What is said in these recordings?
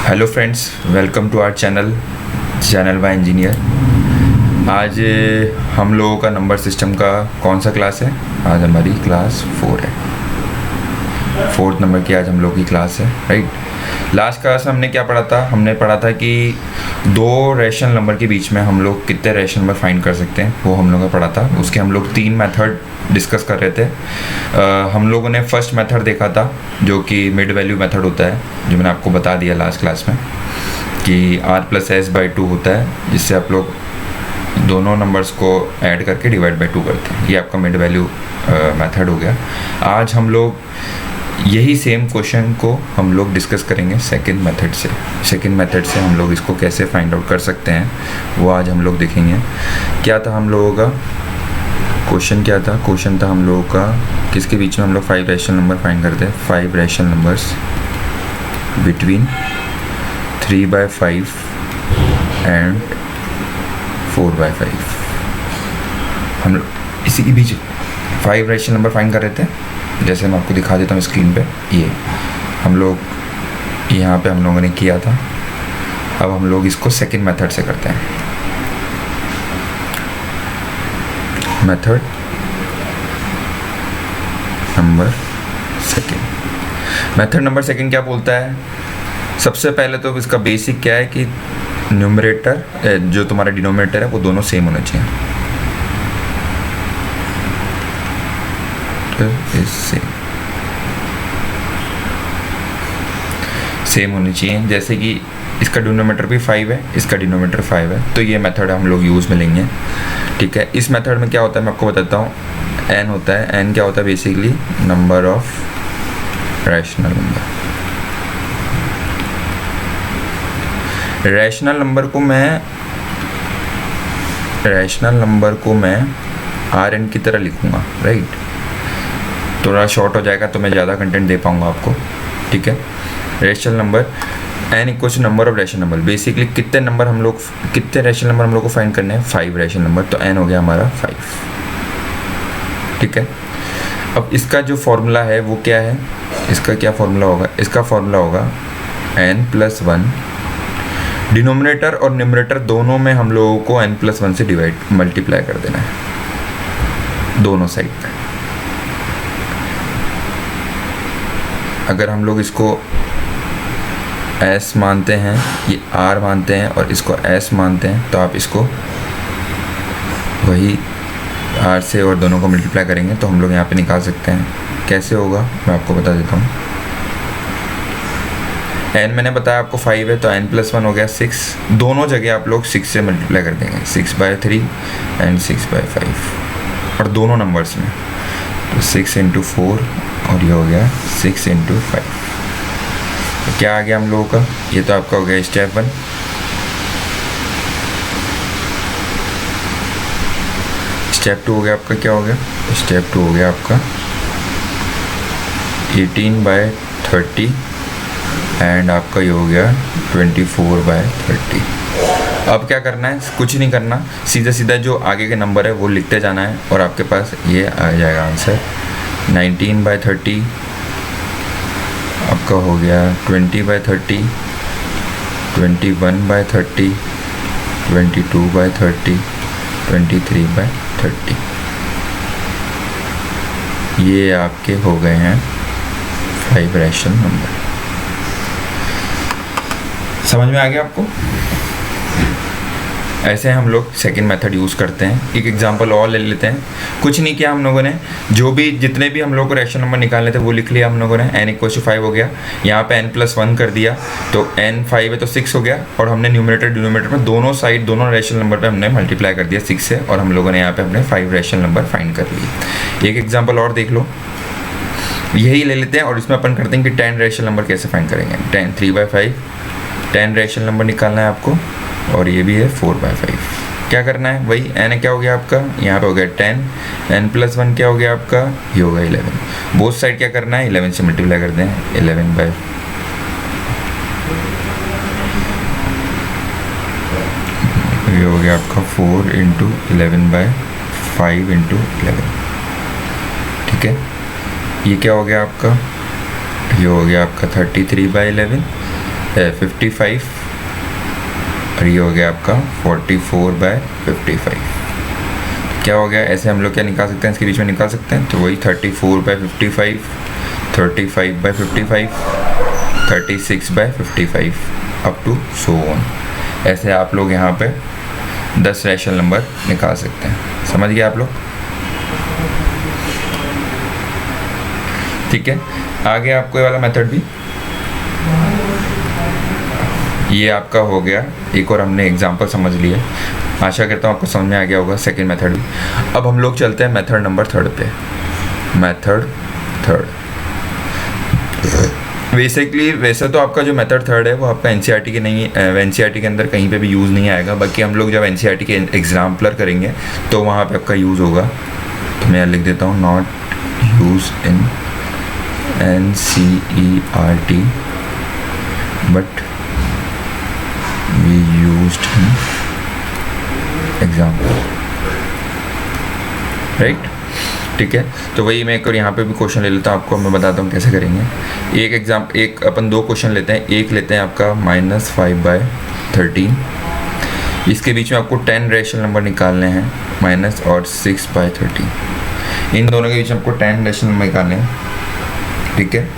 Hello friends, welcome to our channel by engineer. आज हम लोगों का नंबर सिस्टम का कौन सा क्लास है? आज हमारी क्लास 4 है। 4th नंबर की आज हम लोग की क्लास है, राइट। लास्ट क्लास में हमने क्या पढ़ा था? हमने पढ़ा था कि दो रैशनल नंबर के बीच में हम लोग कितने रैशनल नंबर फाइंड कर सकते हैं, वो हम लोगों ने पढ़ा था। उसके हम लोग 3 मेथड डिस्कस कर रहे थे। हम लोगों ने फर्स्ट मेथड देखा था जो कि मिड वैल्यू मेथड होता है, जो मैंने आपको बता दिया लास्ट क्लास में कि r+s/2 होता है, जिससे आप लोग दोनों नंबर्स को ऐड करके डिवाइड बाय 2 करते हैं। ये आपका मिड वैल्यू मेथड हो गया। आज हम लोग यही सेम क्वेश्चन को हम लोग डिस्कस करेंगे सेकंड मेथड से हम लोग इसको कैसे फाइंड आउट कर सकते हैं, वो आज हम लोग देखेंगे। क्या था हम लोगों का क्वेश्चन? क्या था क्वेश्चन? था हम लोगों का किसके बीच में हम लोग 5 रैशनल नंबर फाइंड करते हैं। 5 रैशनल नंबर्स बिटवीन 3/5 एंड 4/5। हम लोग इसी के बीच 5 रैशनल नंबर फाइंड कर रहे थे। जैसे मैं आपको दिखा देता हूँ स्क्रीन पे, ये हम लोग यहाँ पे हम लोगों ने किया था। अब हम लोग इसको सेकंड मेथड से करते हैं। मेथड नंबर सेकंड क्या बोलता है? सबसे पहले तो इसका बेसिक क्या है कि न्यूमरेटर जो तुम्हारा डिनोमिनेटर है वो दोनों सेम होने चाहिए। सेम होनी चाहिए। जैसे कि इसका डिनोमिनेटर भी 5 है, इसका डिनोमिनेटर 5 है, तो ये मेथड हम लोग यूज़ में लेंगे। ठीक है। इस मेथड में क्या होता है मैं आपको बताता हूँ। n होता है। n क्या होता है? Basically number of rational number. Rational number को मैं Rn की तरह लिखूँगा, राइट। थोड़ा शॉर्ट हो जाएगा तो मैं ज़्यादा कंटेंट दे पाऊँगा आपको। ठीक है। Rational number n equals number of rational number. Basically कितने रैशनल नंबर हम लोग को फाइंड करने हैं? 5 रैशनल नंबर। तो n हो गया हमारा 5। ठीक है। अब इसका जो फॉर्मूला है वो क्या है? इसका क्या फॉर्मूला होगा? इसका फॉर्मूला होगा n+1। डिनोमिनेटर और न्यूमरेटर दोनों में हम लोगों को n+1 से मल्टीप्लाई कर देना है, दोनों साइड पे। अगर हम लोग इसको s मानते हैं, ये r मानते हैं और इसको s मानते हैं, तो आप इसको वही r से और दोनों को मल्टीप्लाई करेंगे तो हम लोग यहाँ पे निकाल सकते हैं। कैसे होगा मैं आपको बता देता हूँ। n मैंने बताया आपको 5 है, तो n+1 हो गया 6। दोनों जगह आप लोग 6 से मल्टीप्लाई कर देंगे, 6/3 एंड 6/5, और दोनों नंबर्स में। तो 6 × 4 और ये हो गया 6 × 5। तो क्या आ गया हम लोगों का? ये तो आपका हो गया स्टेप 1। स्टेप 2 हो गया आपका, क्या हो गया? स्टेप 2 हो गया आपका 18/30 एंड आपका ये हो गया 24/30। अब क्या करना है? कुछ नहीं करना, सीधा जो आगे के नंबर है वो लिखते जाना है और आपके पास ये आ जाएगा आंसर। 19/30 आपका हो गया 20/30, 21/30, 22/30, 23/30। ये आपके हो गए हैं 5 रैशनल नंबर। समझ में आ गया आपको? ऐसे हम लोग सेकंड मेथड यूज़ करते हैं। एक एग्जांपल और ले लेते हैं। कुछ नहीं किया हम लोगों ने, जितने भी हम लोग को रैशनल नंबर निकालने थे वो लिख लिया हम लोगों ने। n = 5 हो गया, यहाँ पे n+1 कर दिया, तो n 5 है तो 6 हो गया, और हमने न्यूमरेटर डिनोमिनेटर में दोनों रैशनल नंबर पे हमने मल्टीप्लाई कर दिया 6 से, और हम लोगों ने यहाँ पे अपने 5 रैशनल नंबर फाइंड कर लिए। एक एग्जाम्पल और देख लो, यही ले लेते हैं और इसमें अपन करते हैं कि 10 रैशनल नंबर कैसे फाइंड करेंगे। 3/5 10 रैशनल नंबर निकालना है आपको, और ये भी है 4/5। क्या करना है? वही n क्या हो गया आपका? यहाँ पे हो गया 10, n+1 क्या हो गया आपका? ये होगा 11। बोथ साइड क्या करना है? 11 से मल्टीप्लाई कर दें। 11/5 ये हो गया आपका 4 × 11/5 × 11। ठीक है। ये क्या हो गया आपका? ये हो गया आपका 33/11 55 और ये हो गया आपका 44/55। क्या हो गया, ऐसे हम लोग क्या निकाल सकते हैं, इसके बीच में निकाल सकते हैं, तो वही 34/55, 35/55, 36/55 अप टू सो ऑन। ऐसे आप लोग यहाँ पे 10 रैशनल नंबर निकाल सकते हैं। समझ गए आप लोग? ठीक है, आगे आपको ये वाला मेथड भी, ये आपका हो गया। एक और हमने एग्जांपल समझ लिया, आशा करता हूँ आपको समझ में आ गया होगा सेकंड मेथड भी। अब हम लोग चलते हैं मेथड नंबर 3 पे। मेथड 3 बेसिकली, वैसे तो आपका जो मेथड 3 है वो आपका एनसीईआरटी के नहीं, एनसीईआरटी के अंदर कहीं पे भी यूज़ नहीं आएगा। बाकी हम लोग जब एनसीईआरटी के एग्जाम्पलर करेंगे तो वहाँ पे आपका यूज़ होगा। तो मैं लिख देता हूँ, not use in NCERT but we used in example, right? ठीक है, तो वही मैं एक और यहाँ पे भी क्वेश्चन ले लेता हूँ, आपको मैं बताता हूँ कैसे करेंगे। एक अपन 2 क्वेश्चन लेते हैं। एक लेते हैं आपका -5/13, इसके बीच में आपको 10 रैशनल नंबर निकालने हैं, माइनस और 6/13। इन दोनों के बीच में आपको 10 रैशनल नंबर निकालने हैं। ठीक है,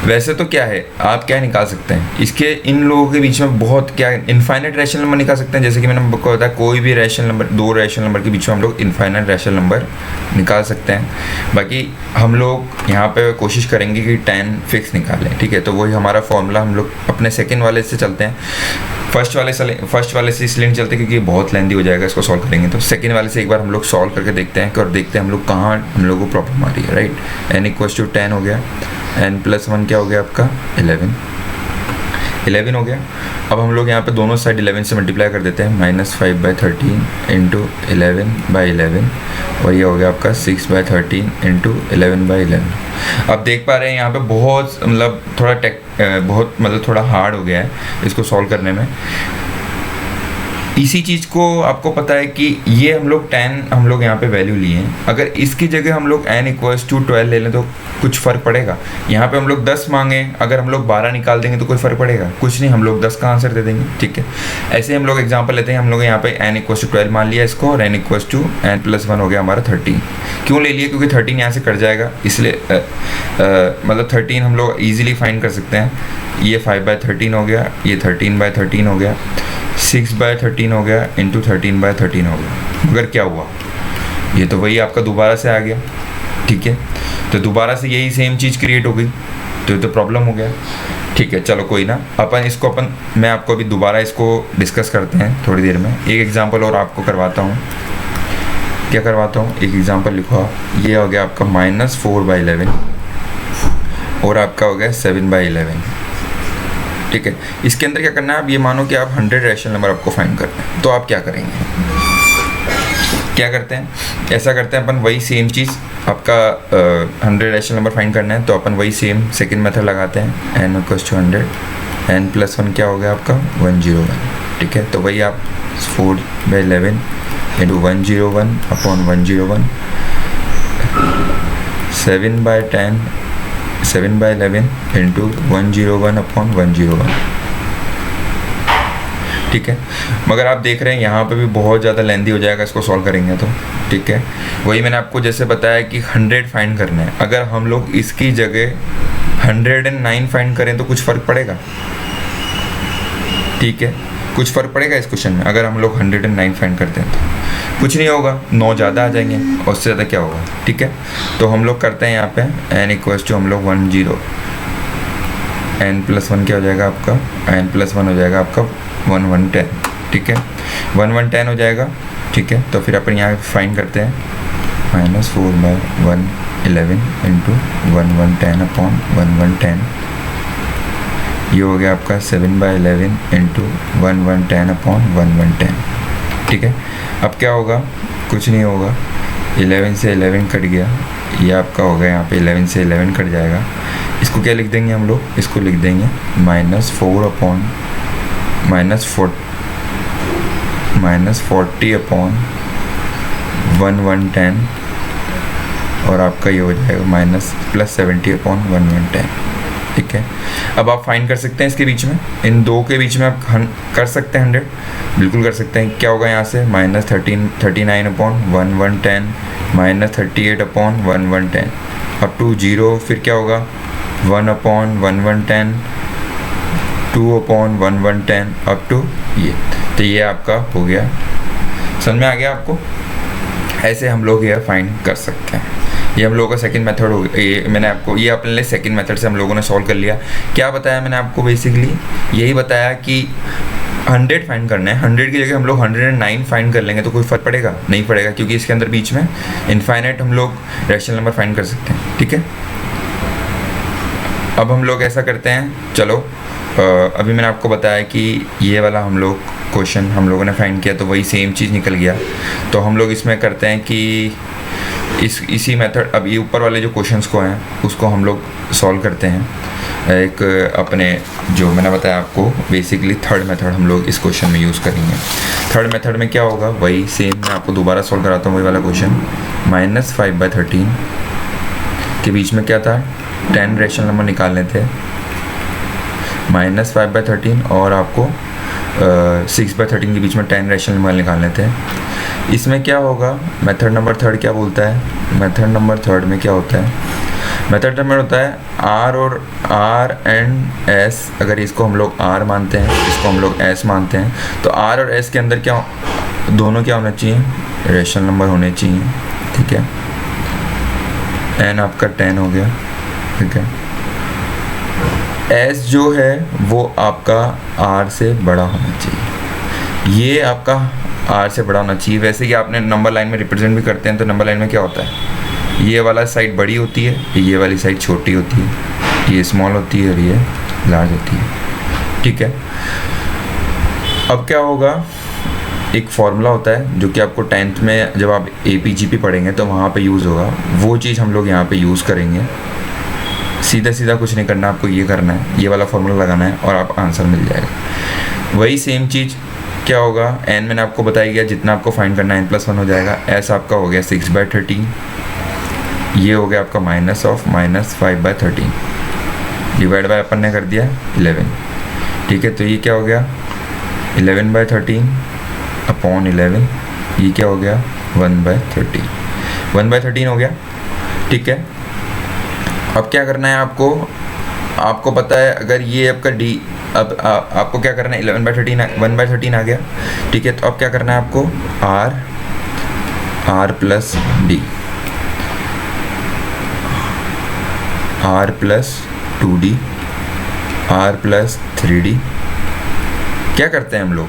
वैसे तो क्या है, आप क्या निकाल सकते हैं इसके, इन लोगों के बीच में बहुत क्या इनफाइनाइट रैशनल नंबर निकाल सकते हैं। जैसे कि मैंने आपको बताया, कोई भी रैशनल नंबर, 2 रैशनल नंबर के बीच में हम लोग इनफाइनाइट रैशनल नंबर निकाल सकते हैं। बाकी हम लोग यहाँ पे कोशिश करेंगे कि 10 फिक्स निकालें। ठीक है, तो वही हमारा फॉर्मूला, हम लोग अपने सेकेंड वाले से चलते हैं। फर्स्ट वाले से इसलिए नहीं चलते क्योंकि ये बहुत लेंदी हो जाएगा, इसको सॉल्व करेंगे। तो सेकंड वाले से एक बार हम लोग सॉल्व करके देखते हैं और देखते हैं हम लोग कहाँ हम लोग को प्रॉब्लम आ रही है, राइट? n=10 हो गया, n+1 क्या हो गया आपका 11 हो गया। अब हम लोग यहाँ पे दोनों साइड 11 से मल्टीप्लाई कर देते हैं, -5/13 इंटू 11/11, और ये हो गया आपका 6/13 इंटू 11/11। अब देख पा रहे हैं यहाँ पे बहुत थोड़ा हार्ड हो गया है इसको सॉल्व करने में। इसी चीज़ को आपको पता है कि ये हम लोग 10 हम लोग यहाँ पे वैल्यू लिए हैं, अगर इसकी जगह हम लोग n=12 ले लें तो कुछ फ़र्क पड़ेगा? यहाँ पे हम लोग 10 मांगे, अगर हम लोग 12 निकाल देंगे तो कोई फ़र्क पड़ेगा? कुछ नहीं, हम लोग 10 का आंसर दे देंगे। ठीक है, ऐसे हम लोग एग्जांपल लेते हैं। हम लोग यहाँ पे n=12 मान लिया इसको, और n=n+1 हो गया हमारा 13। क्यों ले लिए? क्योंकि 13 यहाँ से कट जाएगा, इसलिए मतलब 13 हम लोग ईजिली फाइंड कर सकते हैं। ये 5/13 हो गया, ये 13/13 हो गया, 6/13 हो गया, इंटू 13/13 हो गया। मगर क्या हुआ, ये तो वही आपका दोबारा से आ गया। ठीक है, तो दोबारा से यही सेम चीज़ क्रिएट हो गई, तो ये तो प्रॉब्लम हो गया। ठीक है, चलो कोई ना, मैं आपको अभी दोबारा इसको डिस्कस करते हैं थोड़ी देर में। एक एग्जांपल और आपको करवाता हूँ। क्या करवाता हूँ, एक एग्जांपल लिखो आप। ये हो गया आपका -4/11 और आपका हो गया 7/11। ठीक है, इसके अंदर क्या करना है, आप ये मानो कि आप 100 रैशनल नंबर आपको फाइंड करना है, तो आप क्या करेंगे? क्या करते हैं, ऐसा करते हैं अपन, वही सेम चीज़ आपका 100 रैशनल नंबर फाइंड करना है, तो अपन वही सेम सेकंड मेथड लगाते हैं। n=100, n+1 क्या हो गया आपका 101। ठीक है, तो वही आप 4/11 इंटू 101 अपॉन 101, 7/11 इंटू 101 अपॉन 101। ठीक है, मगर आप देख रहे हैं यहाँ पे भी बहुत ज़्यादा लेंदी हो जाएगा इसको सॉल्व करेंगे तो। ठीक है, वही मैंने आपको जैसे बताया कि 100 फाइंड करना है, अगर हम लोग इसकी जगह 109 फाइंड करें तो कुछ फ़र्क पड़ेगा? ठीक है, कुछ फ़र्क पड़ेगा इस क्वेश्चन में? अगर हम लोग 109 फाइंड करते हैं तो कुछ नहीं होगा, 9 ज़्यादा आ जाएंगे, और उससे ज़्यादा क्या होगा? ठीक है, तो हम लोग करते हैं यहाँ पे n=, हम लोग 10, n+1 क्या हो जाएगा आपका, n+1 हो जाएगा आपका 1110। ठीक है, 1110 हो जाएगा। ठीक है, तो फिर अपन यहाँ फाइंड करते हैं, -4/111 इंटू 1110 अपॉन 1110, ये हो गया आपका 7/11 इंटू 1110 अपॉन 1110। ठीक है, अब क्या होगा, कुछ नहीं होगा, 11 से 11 कट गया, ये आपका हो गया यहाँ पे 11 से 11 कट जाएगा। इसको क्या लिख देंगे हम लोग, इसको लिख देंगे -40 अपॉन 1110, और आपका ये हो जाएगा +70 अपॉन 1110। ठीक है। अब आप फाइंड कर सकते हैं इसके बीच में, इन दो के बीच में आप कर सकते हैं 100, बिल्कुल कर सकते हैं। क्या होगा यहाँ से -39/110 -38/110 अप टू 0, फिर क्या होगा 1/110 2/110 अप टू ये। तो ये आपका हो गया, समझ में आ गया आपको? ऐसे हम लोग ये फाइंड कर सकते हैं। ये हम लोगों का सेकंड मेथड हो गया। ये मैंने आपको, ये अपने लिए सेकंड मेथड से हम लोगों ने सॉल्व कर लिया। क्या बताया मैंने आपको? बेसिकली यही बताया कि 100 फाइंड करना है। 100 की जगह हम लोग 109 फाइंड कर लेंगे तो कोई फ़र्क पड़ेगा? नहीं पड़ेगा, क्योंकि इसके अंदर बीच में इनफाइनाइट हम लोग रैशनल नंबर फाइंड कर सकते हैं। ठीक है, अब हम लोग ऐसा करते हैं, चलो अभी मैंने आपको बताया कि ये वाला हम लोग क्वेश्चन हम लोगों ने फाइंड किया तो वही सेम चीज़ निकल गया। तो हम लोग इसमें करते हैं कि इसी मेथड, अब ये ऊपर वाले जो क्वेश्चंस को हैं उसको हम लोग सॉल्व करते हैं। एक अपने जो मैंने बताया आपको, बेसिकली थर्ड मेथड हम लोग इस क्वेश्चन में यूज़ करेंगे। थर्ड मेथड में क्या होगा, वही सेम मैं आपको दोबारा सॉल्व कराता हूँ, वही वाला क्वेश्चन। -5/13 के बीच में क्या था, 10 रैशनल नंबर निकालने थे। -5/13 और आपको 6/13 के बीच में 10 रैशनल नंबर निकालने थे। इसमें क्या होगा, मेथड नंबर थर्ड क्या बोलता है, मेथड नंबर थर्ड में क्या होता है, मेथड नंबर होता है R और R एंड S। अगर इसको हम लोग R मानते हैं, इसको हम लोग S मानते हैं, तो R और S के अंदर क्या, दोनों क्या होना चाहिए, रैशनल नंबर होने चाहिए। ठीक है, n आपका 10 हो गया। ठीक है, S जो है वो आपका R से बड़ा होना चाहिए, ये आपका R से बड़ा होना चाहिए। वैसे कि आपने नंबर लाइन में रिप्रेजेंट भी करते हैं तो नंबर लाइन में क्या होता है, ये वाला साइड बड़ी होती है, ये वाली साइड छोटी होती है, ये स्मॉल होती है और ये लार्ज होती है। ठीक है, अब क्या होगा, एक फॉर्मूला होता है जो कि आपको 10th में जब आप APGP पढ़ेंगे तो वहाँ पे यूज़ होगा, वो चीज़ हम लोग यहाँ पे यूज़ करेंगे। सीधा सीधा कुछ नहीं करना, आपको ये करना है, ये वाला फॉर्मूला लगाना है और आप आंसर मिल जाएगा। वही सेम चीज़ क्या होगा, n मैंने आपको बताया गया, जितना आपको फाइंड करना है n+1 हो जाएगा। s आपका हो गया 6/13, ये हो गया आपका -5/13 डिवाइड बाय अपन ने कर दिया 11। ठीक है, तो ये क्या हो गया 11/13/11, ये क्या हो गया 1/13, 1/13 हो गया। ठीक है, अब क्या करना है आपको पता है, अगर ये आपका d, अब आपको क्या करना है, 11/13 1/13 आ गया। ठीक है, तो अब क्या करना है आपको, r plus d, r plus 2d, r plus 3d। क्या करते हैं हम लोग,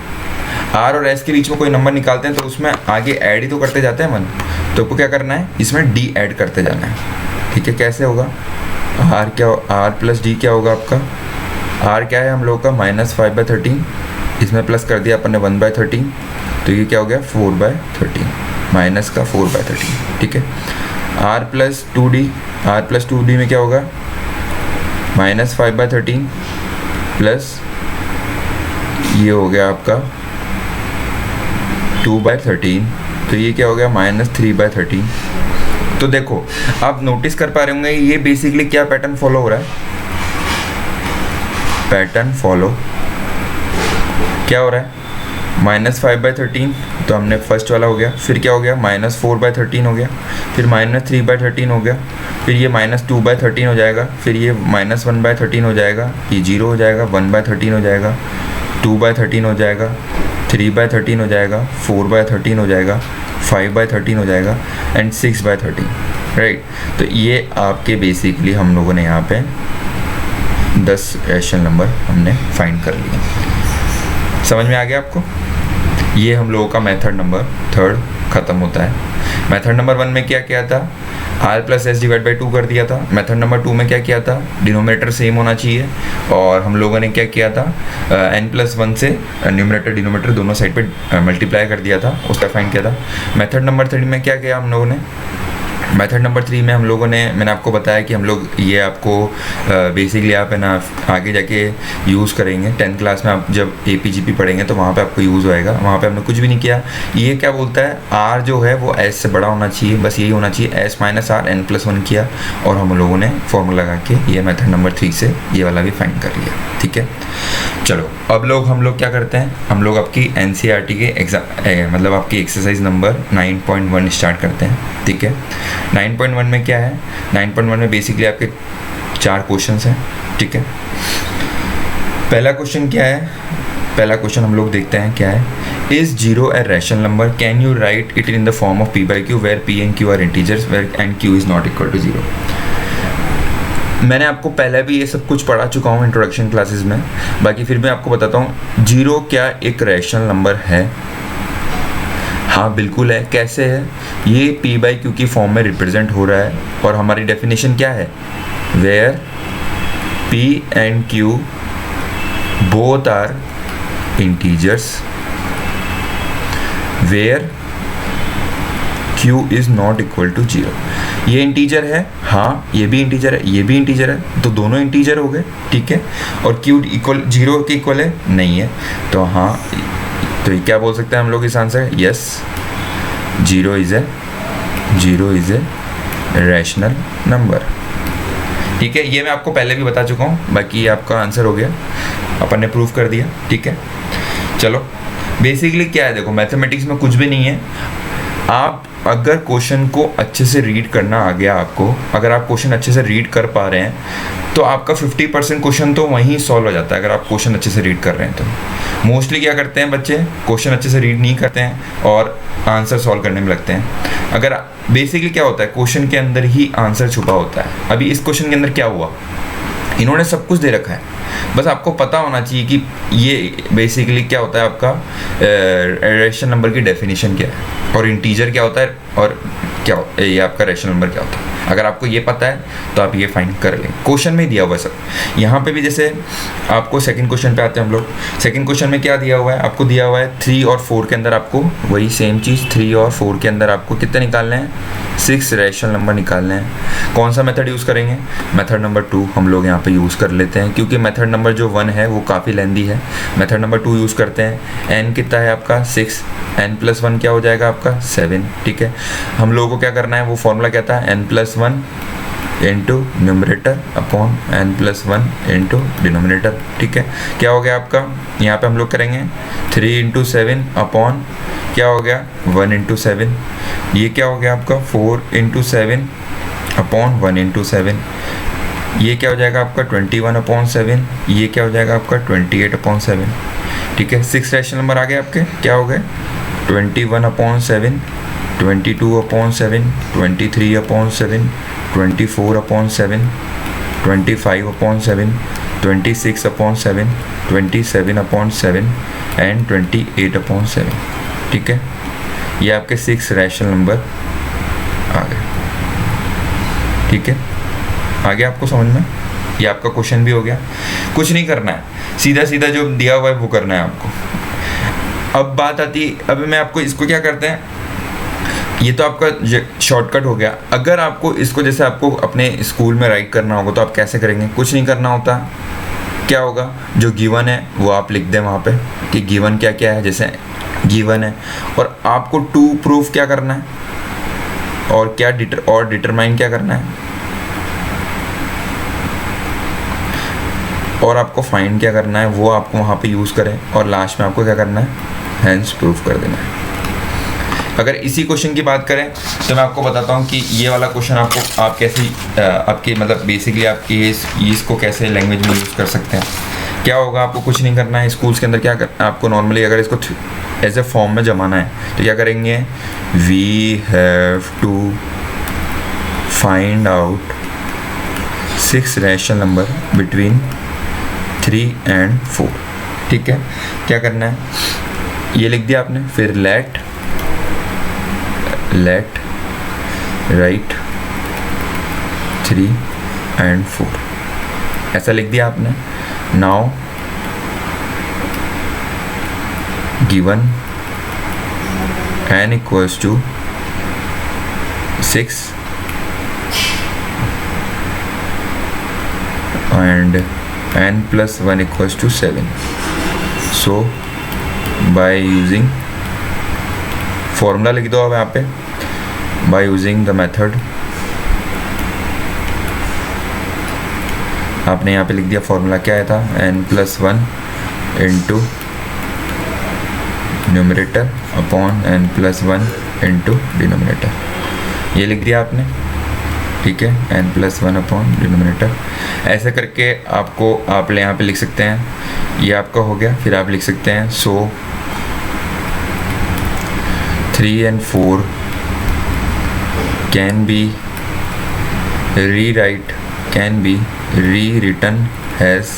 r और s के बीच में कोई नंबर निकालते हैं तो उसमें आगे ऐड ही तो करते जाते हैं मन, तो आपको क्या करना है, इसमें d ऐड करते जाना है। ठीक है, कैसे होगा, r प्लस d क्या होगा आपका, r क्या है हम लोग का -5/13, इसमें प्लस कर दिया अपन ने 1/13, तो ये क्या हो गया 4/13, माइनस का 4/13। ठीक है, r प्लस 2d में क्या होगा, -5/13 प्लस ये हो गया आपका 2/13, तो ये क्या हो गया -3/13। तो देखो, आप नोटिस कर पा रहे होंगे ये बेसिकली क्या पैटर्न फॉलो हो रहा है, पैटर्न फॉलो क्या हो रहा है, -5/13 तो हमने फर्स्ट वाला हो गया, फिर क्या हो गया -4/13 हो गया, फिर -3/13 हो गया, फिर ये -2/13 हो जाएगा, फिर ये -1/13 हो जाएगा, ये 0 हो जाएगा, 1/13 हो जाएगा, 2/13 हो जाएगा, 3/13 हो जाएगा, 4/13 हो जाएगा, 5/13 हो जाएगा एंड 6/13। राइट, तो ये आपके बेसिकली हम लोगों ने यहाँ पे 10 रैशनल नंबर हमने फाइंड कर लिए। समझ में आ गया आपको? ये हम लोगों का मेथड नंबर थर्ड ख़त्म होता है। मेथड नंबर 1 में क्या किया था, r plus s divide by 2 कर दिया था। मेथड नंबर 2 में क्या किया था, डिनोमिनेटर सेम होना चाहिए, और हम लोगों ने क्या किया था, n+1 से न्यूमरेटर डिनोमिनेटर दोनों साइड पे मल्टीप्लाई कर दिया था, उसका फाइंड किया था। मेथड नंबर 3 में क्या किया हम लोगों ने, मेथड नंबर 3 में हम लोगों ने, मैंने आपको बताया कि हम लोग ये आपको बेसिकली आप है ना आगे जाके यूज़ करेंगे 10th क्लास में। आप जब APGP पढ़ेंगे तो वहाँ पे आपको यूज़ होएगा। वहाँ पे हमने कुछ भी नहीं किया। ये क्या बोलता है, R जो है वो S से बड़ा होना चाहिए, बस यही होना चाहिए। S - R n+1 किया और हम लोगों ने फॉर्मूला लगा के ये मेथड नंबर 3 से ये वाला भी फाइंड कर लिया। ठीक है, चलो अब हम लोग क्या करते हैं, हम लोग आपकी NCERT के एग्जाम मतलब आपकी एक्सरसाइज नंबर 9.1 स्टार्ट करते हैं। ठीक है, 9.1 में क्या है, 9.1 में बेसिकली आपके 4 क्वेश्चंस हैं। ठीक है, पहला क्वेश्चन क्या है, पहला क्वेश्चन हम लोग देखते हैं क्या है। Is 0 a rational number? Can you write it in the form of p/q where p and q are integers and q is not equal to 0? मैंने आपको पहले भी ये सब कुछ पढ़ा चुका हूँ इंट्रोडक्शन क्लासेस में, बाकी फिर भी आपको बताता हूँ। 0 क्या एक रैशनल नंबर है? हाँ बिल्कुल है। कैसे है? ये p/q की फॉर्म में रिप्रेजेंट हो रहा है और हमारी डेफिनेशन क्या है, where p and q both are integers where q is not equal to 0। ये इंटीजर है, हाँ ये भी इंटीजर है, ये भी इंटीजर है, तो दोनों इंटीजर हो गए। ठीक है, और q इक्वल 0 के इक्वल है नहीं है, तो हाँ तो ये क्या बोल सकते हैं हम लोग इस answer, yes 0 is a rational number. ठीक है, ये मैं आपको पहले भी बता चुका हूँ, बाकी आपका आंसर हो गया, अपन ने प्रूव कर दिया। ठीक है, चलो बेसिकली क्या है, देखो मैथमेटिक्स में कुछ भी नहीं है। आप अगर क्वेश्चन को अच्छे से रीड करना आ गया आपको, अगर आप क्वेश्चन अच्छे से रीड कर पा रहे हैं तो आपका 50% क्वेश्चन तो वहीं सॉल्व हो जाता है, अगर आप क्वेश्चन अच्छे से रीड कर रहे हैं तो। मोस्टली क्या करते हैं बच्चे, क्वेश्चन अच्छे से रीड नहीं करते हैं और आंसर सॉल्व करने में लगते हैं। अगर बेसिकली क्या होता है, क्वेश्चन के अंदर ही आंसर छुपा होता है। अभी इस क्वेश्चन के अंदर क्या हुआ, इन्होंने सब कुछ दे रखा है, बस आपको पता होना चाहिए कि ये बेसिकली क्या होता है, आपका रैशनल नंबर की डेफिनेशन क्या है और इंटीजर क्या होता है और क्या ये आपका रैशनल नंबर क्या होता है। अगर आपको ये पता है तो आप ये फाइंड कर लें, क्वेश्चन में दिया हुआ है सब। यहाँ पे भी जैसे आपको सेकंड क्वेश्चन पे आते हैं हम लोग। सेकंड क्वेश्चन में क्या दिया हुआ है, आपको दिया हुआ है 3 और 4 के अंदर आपको वही सेम चीज़, 3 और 4 के अंदर आपको कितने निकालने हैं, 6 रैशनल नंबर निकालने हैं। कौन सा मेथड यूज़ करेंगे, मेथड नंबर 2 हम लोग यहाँ पे यूज़ कर लेते हैं, क्योंकि मेथड नंबर जो 1 है वो काफ़ी लेंदी है। मेथड नंबर 2 यूज़ करते हैं। n कितना है आपका 6, n+1 क्या हो जाएगा आपका 7। ठीक है, हम लोगों को क्या करना है, वो फॉर्मूला क्या था, n+1 into numerator upon n+1 into denominator. ठीक है, क्या हो गया आपका, यहाँ पे हम लोग करेंगे 3 × 7 अपॉन क्या हो गया 1 × 7। ये क्या हो गया आपका 4 × 7 अपॉन 1 × 7। ये क्या हो जाएगा आपका 21/7। ये क्या हो जाएगा आपका 28/7। ठीक है, 6 रैशनल नंबर आ गए आपके, क्या हो गए 21/7, 22/7, 23/7, 24/7, 25/7, 26/7, 27/7 एंड 28/7। ठीक है, ये आपके 6 रैशनल नंबर आ गए। ठीक है, आ गया आपको समझ में, ये आपका क्वेश्चन भी हो गया। कुछ नहीं करना है, सीधा सीधा जो दिया हुआ है वो करना है आपको। अब बात आती है, अब मैं आपको इसको क्या करते हैं, ये तो आपका शॉर्टकट हो गया। अगर आपको इसको जैसे आपको अपने स्कूल में राइट करना होगा तो आप कैसे करेंगे, कुछ नहीं करना होता। क्या होगा, जो गिवन है वो आप लिख दें वहाँ पे कि गिवन क्या क्या है, जैसे गिवन है, और आपको टू प्रूफ क्या करना है और क्या डिटरमाइन क्या करना है, और आपको फाइंड क्या करना है वो आपको वहाँ पे यूज़ करें, और लास्ट में आपको क्या करना है, हैंस प्रूफ कर देना है। अगर इसी क्वेश्चन की बात करें तो मैं आपको बताता हूँ कि ये वाला क्वेश्चन आप कैसे आपके मतलब बेसिकली आपकी इसको कैसे लैंग्वेज में यूज़ कर सकते हैं। क्या होगा, आपको कुछ नहीं करना है स्कूल्स के अंदर, क्या करना है आपको नॉर्मली, अगर इसको एज ए फॉर्म में जमाना है तो क्या करेंगे, we have to find out 6 rational number between 3 and 4। ठीक है, क्या करना है, ये लिख दिया आपने, फिर लेट राइट 3 and 4 ऐसा लिख दिया आपने। Now given n = 6 and n plus 1 equals to 7. So by using formula लिख दो अब यहाँ पे, by using the method, आपने यहाँ पे लिख दिया फॉर्मूला क्या है था, n plus 1 into numerator upon n plus 1 into denominator, ये लिख दिया आपने, ठीक है, n plus 1 अपॉन डिनोमिनेटर। ऐसे करके आपको आप यहाँ पे लिख सकते हैं, ये आपका हो गया। फिर आप लिख सकते हैं सो 3 and 4 can be rewritten as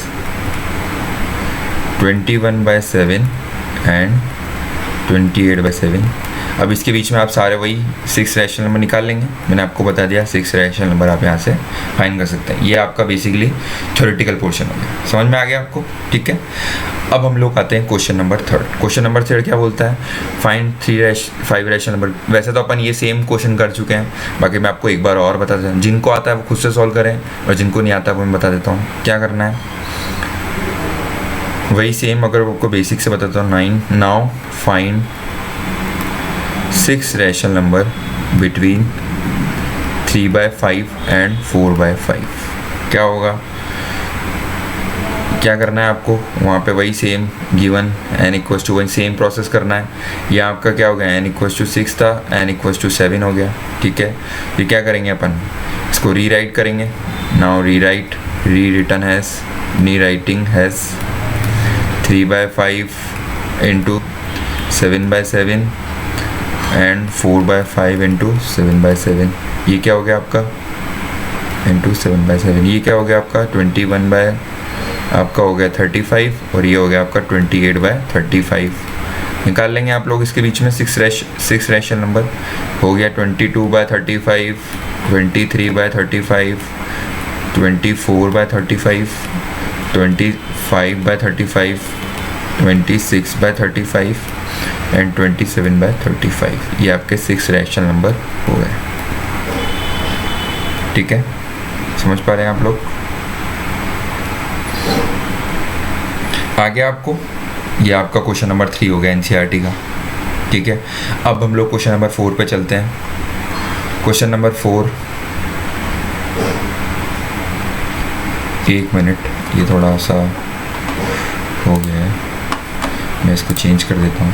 21/7 and 28/7। अब इसके बीच में आप सारे वही 6 रैशनल नंबर निकाल लेंगे। मैंने आपको बता दिया 6 रैशनल नंबर आप यहाँ से फाइंड कर सकते हैं। ये आपका बेसिकली थ्योरेटिकल पोर्शन हो गया, समझ में आ गया आपको, ठीक है। अब हम लोग आते हैं क्वेश्चन नंबर 3। क्वेश्चन नंबर 3 क्या बोलता है, फाइंड 5 रैशनल नंबर। वैसे तो अपन ये सेम क्वेश्चन कर चुके हैं, बाकी मैं आपको एक बार और बता देता हूँ। जिनको आता है वो खुद से सॉल्व करें, और जिनको नहीं आता वो मैं बता देता हूँ क्या करना है। वही सेम अगर आपको बेसिक से बताता हूँ 9। Now find 6 rational number between 3/5 and 4/5। क्या होगा, क्या करना है आपको, वहाँ पे वही same given n equals to 1 same process करना है। ये आपका क्या हो गया, n इक्वल्स टू 6 था, n इक्वल्स टू 7 हो गया, ठीक है। फिर क्या करेंगे अपन, इसको रीराइट करेंगे। Now rewritten has, rewriting has 3/5 into 7/7 and 4/5 into 7/7। ये क्या हो गया आपका, इंटू 7/7। ये क्या हो गया आपका 21 आपका हो गया 35, और ये हो गया आपका 28/35। निकाल लेंगे आप लोग इसके बीच में 6 रैशनल नंबर। हो गया 22/35, 23/35, 24/35, 25/35, 26/35 एंड 27/35। ये आपके 6 रैशनल नंबर हो गए, ठीक है। समझ पा रहे हैं आप लोग, आ गया आपको। ये आपका क्वेश्चन नंबर 3 हो गया एनसीईआरटी का, ठीक है। अब हम लोग क्वेश्चन नंबर 4 पे चलते हैं। क्वेश्चन नंबर 4, 1 मिनट, ये थोड़ा सा हो गया है, मैं इसको चेंज कर देता हूँ।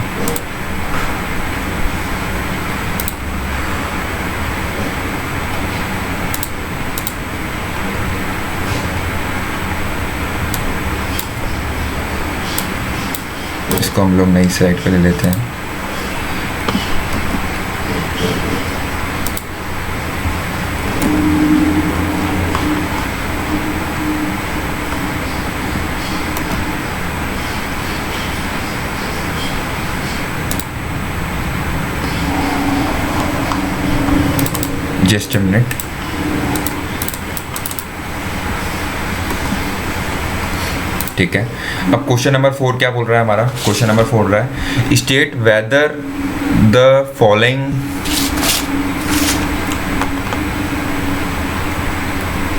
इसको हम लोग नई साइड पे ले लेते हैं। Just a minute. ठीक है, अब क्वेश्चन नंबर 4 क्या बोल रहा है हमारा, क्वेश्चन नंबर 4 रहा है state whether the following,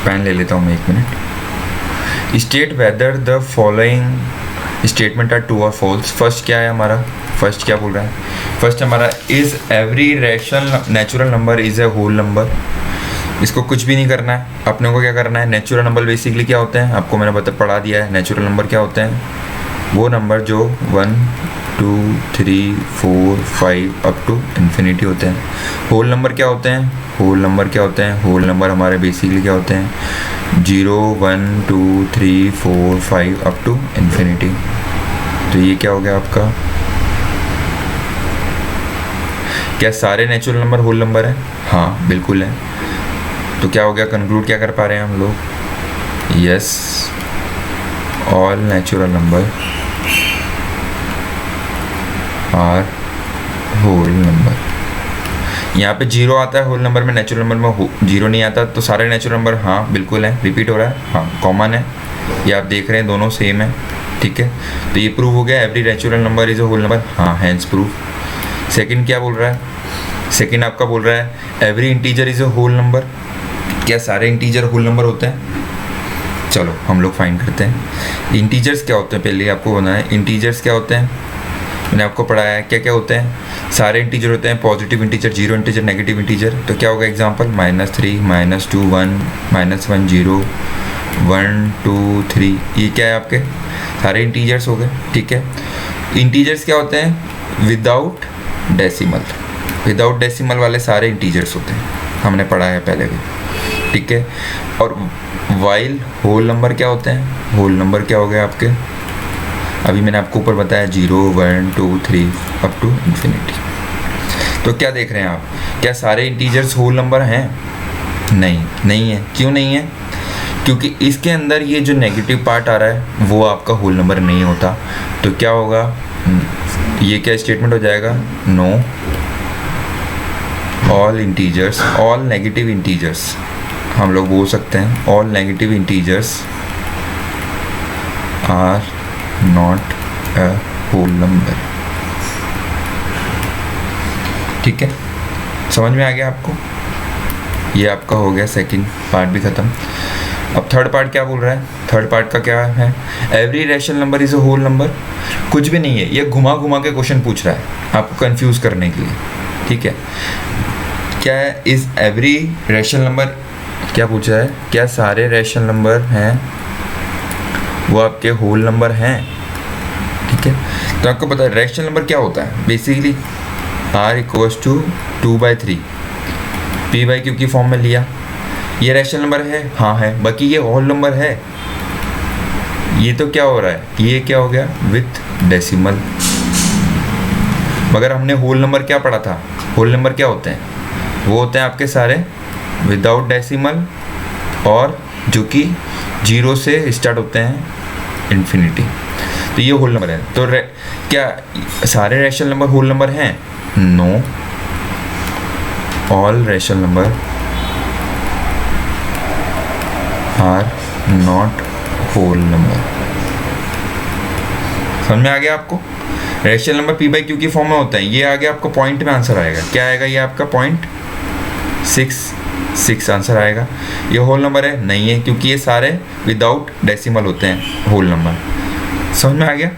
pen ले लेता हूँ मैं 1 minute. State whether the following statement are true और फॉल्स। फर्स्ट क्या है हमारा, फर्स्ट क्या बोल रहा है, फर्स्ट हमारा is every rational natural number is a whole number. इसको कुछ भी नहीं करना है, अपने को क्या करना है, नेचुरल नंबर बेसिकली क्या होते हैं आपको मैंने पढ़ा दिया है। नेचुरल नंबर क्या होते हैं, वो नंबर जो 1 2 3 4 5 अप टू इन्फिनिटी होते हैं। होल नंबर क्या होते हैं, होल नंबर क्या होते हैं, होल नंबर हमारे बेसिकली क्या होते हैं 0 1 2 3 4 5 अप टू इन्फिनिटी। तो ये क्या हो गया आपका, क्या सारे नेचुरल नंबर होल नंबर है, हाँ बिल्कुल है। तो क्या हो गया, कंक्लूड क्या कर पा रहे हैं हम लोग, yes all natural number are whole number. यहाँ पे 0 आता है होल नंबर में, नेचुरल नंबर में 0 नहीं आता, तो सारे नेचुरल नंबर हाँ बिल्कुल है, रिपीट हो रहा है, हाँ कॉमन है, ये आप देख रहे हैं दोनों सेम है, ठीक है। तो ये प्रूव हो गया every natural number is a whole number, हाँ हैंस प्रूफ। सेकंड क्या बोल रहा है, सेकंड आपका बोल रहा है every integer is a whole number. क्या सारे इंटीजर होल नंबर होते हैं, चलो हम लोग फाइंड करते हैं इंटीजर्स क्या होते हैं। पहले आपको बताना है इंटीजर्स क्या होते हैं। मैंने आपको पढ़ाया है क्या क्या होते हैं। सारे इंटीजर होते हैं, positive integer, zero integer, negative integer. तो क्या होगा एग्जांपल, -3, -2 1, -1 0, 1 2 3, ये क्या है आपके सारे इंटीजर्स हो गए। ठीक है, इंटीजर्स क्या होते हैं, विदाउट डेसिमल। विदाउट डेसिमल वाले सारे इंटीजर्स होते हैं, हमने पढ़ा है पहले भी। ठीक है, और वाइल होल नंबर क्या होते हैं। होल नंबर क्या हो गए आपके, अभी मैंने आपको ऊपर बताया 0 1 2 3 अप टू इन्फिनिटी। तो क्या देख रहे हैं आप, क्या सारे इंटीजर्स होल नंबर हैं। नहीं है। क्यों नहीं है, क्योंकि इसके अंदर ये जो नेगेटिव पार्ट आ रहा है वो आपका होल नंबर नहीं होता। तो क्या होगा, ये क्या स्टेटमेंट हो जाएगा, no all integers, all negative integers हम लोग बोल सकते हैं, all negative integers are not a whole number. ठीक है, समझ में आ गया आपको। ये आपका हो गया सेकंड पार्ट भी ख़त्म। अब थर्ड पार्ट क्या बोल रहा है, थर्ड पार्ट का क्या है, every rational number is a whole number. कुछ भी नहीं है, ये घुमा घुमा के क्वेश्चन पूछ रहा है आपको कंफ्यूज करने के लिए। ठीक है, क्या है, इज़ एवरी रैशनल नंबर, क्या पूछा है, क्या सारे रैशनल नंबर हैं वो आपके होल नंबर हैं। ठीक है, तो आपको पता है रैशनल नंबर क्या होता है, बेसिकली r = 2/3 p/q की फॉर्म में लिया। ये रैशनल नंबर है, हाँ है, बाकी ये होल नंबर है। ये तो क्या हो रहा है, ये क्या हो गया विथ डेसिमल। मगर हमने होल नंबर क्या पढ़ा था, होल नंबर क्या होते हैं, वो होते हैं आपके सारे विदाउट डेसिमल और जो कि 0 से स्टार्ट होते हैं इन्फिनिटी। तो ये होल नंबर है। तो क्या सारे रैशनल नंबर होल नंबर हैं, no all rational number are not whole number. समझ में आ गया आपको, रैशनल नंबर p/q की फॉर्म में होता है। ये आ गया आपको पॉइंट में आंसर आएगा, क्या आएगा, ये आपका 0.66 आंसर आएगा। ये होल नंबर है, नहीं है, क्योंकि ये सारे विदाउट डेसिमल होते हैं होल नंबर। समझ में आ गया।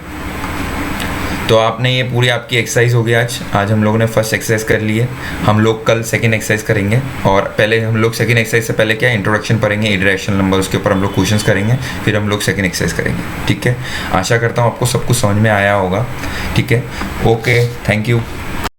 तो आपने ये पूरी आपकी एक्सरसाइज हो गई आज हम लोगों ने फर्स्ट एक्सरसाइज कर ली है। हम लोग कल सेकंड एक्सरसाइज करेंगे, और पहले हम लोग सेकंड एक्सरसाइज से पहले क्या इंट्रोडक्शन पढ़ेंगे इरेशनल नंबर, उसके ऊपर हम लोग क्वेश्चंस करेंगे, फिर हम लोग सेकंड एक्सरसाइज करेंगे। ठीक है, आशा करता हूँ आपको सब कुछ समझ में आया होगा। ठीक है, ओके, थैंक यू।